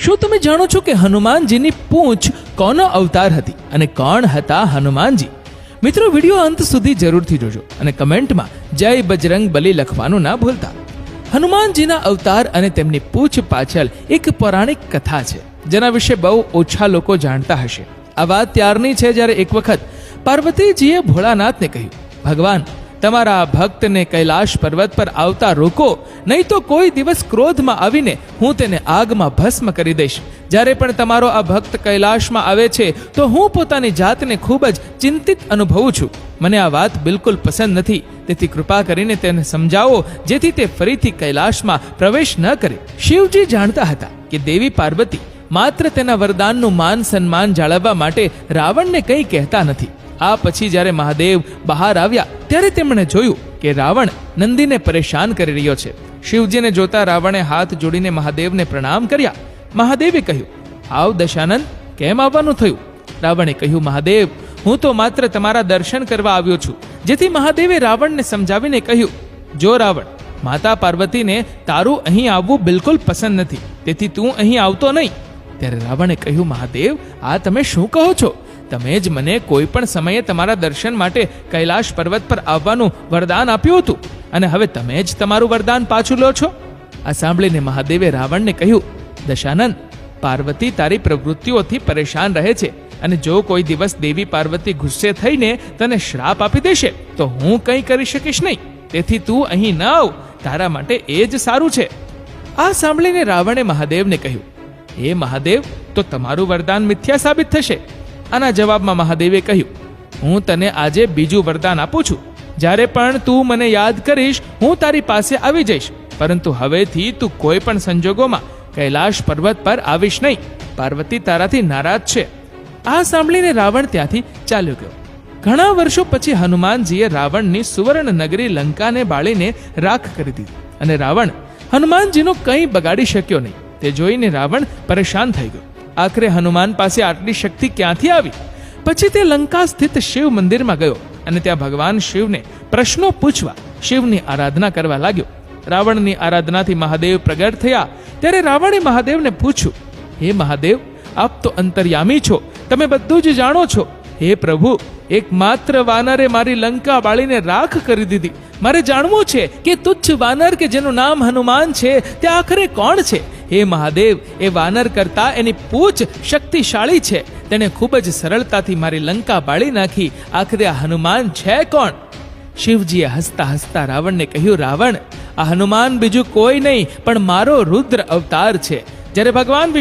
શું તમે જાણો છો કે હનુમાનજીની પૂંછ કોનો અવતાર હતી અને કોણ હતા હનુમાનજી? મિત્રો, વિડીયો અંત સુધી જરૂરથી જોજો અને કમેન્ટમાં જય બજરંગ બલી લખવાનું ના ભૂલતા. હનુમાનજીના અવતાર અને તેમની પૂંછ પાછળ એક પૌરાણિક કથા છે જેના વિશે બહુ ઓછા લોકો જાણતા હશે. આ વાત ત્યારની છે જ્યારે એક વખત પાર્વતીજીએ ભોળાનાથને કહ્યું, ભગવાન, તમારા ભક્તને કૈલાશ પર્વત પર આવતા રોકો, નહીં તો કોઈ દિવસ ક્રોધમાં આવીને હું તેને આગમાં ભસ્મ કરી દઈશ. જ્યારે પણ તમારો આ ભક્ત કૈલાશમાં આવે છે તો હું પોતાની જાતને ખૂબ જ ચિંતિત અનુભવું છું. મને આ વાત બિલકુલ પસંદ નથી, તેથી કૃપા કરીને તેને સમજાવો જેથી તે ફરીથી કૈલાશમાં પ્રવેશ ન કરે. શિવજી જાણતા હતા કે દેવી પાર્વતી માત્ર તેના વરદાનનું માન સન્માન જાળવવા માટે રાવણને કંઈ કહેતા નથી. આ પછી જ્યારે મહાદેવ બહાર આવ્યા ત્યારે તેમણે જોયું કે રાવણ નંદીને પરેશાન કરી રહ્યો છે. શિવજીને જોતા રાવણે હાથ જોડીને મહાદેવને પ્રણામ કર્યા. મહાદેવે કહ્યું, આવ દશાનંદ, કેમ આવવાનું થયું? રાવણે કહ્યું, મહાદેવ, હું તો માત્ર તમારા દર્શન કરવા આવ્યો છું. જેથી મહાદેવે રાવણને સમજાવીને કહ્યું, જો રાવણ, માતા પાર્વતીને તારું અહીં આવવું બિલકુલ પસંદ નથી, તેથી તું અહીં આવતો નહીં. ત્યારે રાવણે કહ્યું, મહાદેવ, આ તમે શું કહો છો? તમે જ મને કોઈ પણ સમયે તમારા દર્શન માટે કૈલાશ પર્વત પર આવવાનું વરદાન આપ્યું હતું અને હવે તમે જ તમારું વરદાન પાછું લો છો. આ સાંભળીને મહાદેવે રાવણને કહ્યું, દશાનંદ, પાર્વતી તારી પ્રવૃત્તિઓથી પરેશાન રહે છે અને જો કોઈ દિવસ દેવી પાર્વતી ગુસ્સે થઈને તને શ્રાપ આપી દેશે તો હું કંઈ કરી શકીશ નહીં. તેથી તું અહીં ન આવ, તારા માટે એ જ સારું છે. આ સાંભળીને રાવણે મહાદેવને કહ્યું, હે મહાદેવ, તો તમારું વરદાન મિથ્યા સાબિત થશે. આના જવાબમાં મહાદેવે કહ્યું, હું તને આજે બીજું વરદાન આપું છું. જ્યારે પણ તું મને યાદ કરીશ હું તારી પાસે આવી જઈશ, પરંતુ હવેથી તું કોઈ પણ સંજોગોમાં કૈલાશ પર્વત પર આવીશ નહીં. પાર્વતી તારાથી નારાજ છે. આ સાંભળીને રાવણ ત્યાંથી ચાલ્યો ગયો. ઘણા વર્ષો પછી હનુમાનજીએ રાવણની સુવર્ણ નગરી લંકાને બાળીને રાખ કરી દીધી અને રાવણ હનુમાનજીનું કંઈ બગાડી શક્યો નહીં. તે જોઈને રાવણ પરેશાન થઈ ગયો. આખરે હનુમાન પાસે આટલી શક્તિ ક્યાંથી આવી? પછી તે લંકા સ્થિત શિવ મંદિરમાં ગયો અને ત્યાં ભગવાન શિવને પ્રશ્નો પૂછવા શિવની આરાધના કરવા લાગ્યો. રાવણની આરાધનાથી મહાદેવ પ્રગટ થયા. ત્યારે રાવણે મહાદેવને પૂછ્યું, હે મહાદેવ, આપ તો અંતર્યામી છો, તમે બધું જ જાણો છો. હે પ્રભુ, એકમાત્ર વાનરે મારી લંકા બાળીને રાખ કરી દીધી. મારે જાણવું છે કે તુચ્છ વાનર કે જેનું નામ હનુમાન છે તે આખરે કોણ છે? હે મહાદેવ, એ વાનર કરતા એની પૂંછ શક્તિશાળી છે. તેણે ખૂબ જ સરળતાથી મારી લંકા બાળી નાખી. આખરે આ હનુમાન છે કોણ? શિવજીએ હસતા હસતા રાવણને કહ્યું, રાવણ, આ હનુમાન બીજું કોઈ નહીં પણ મારો રુદ્ર અવતાર છે. જ્યારે ભગવાન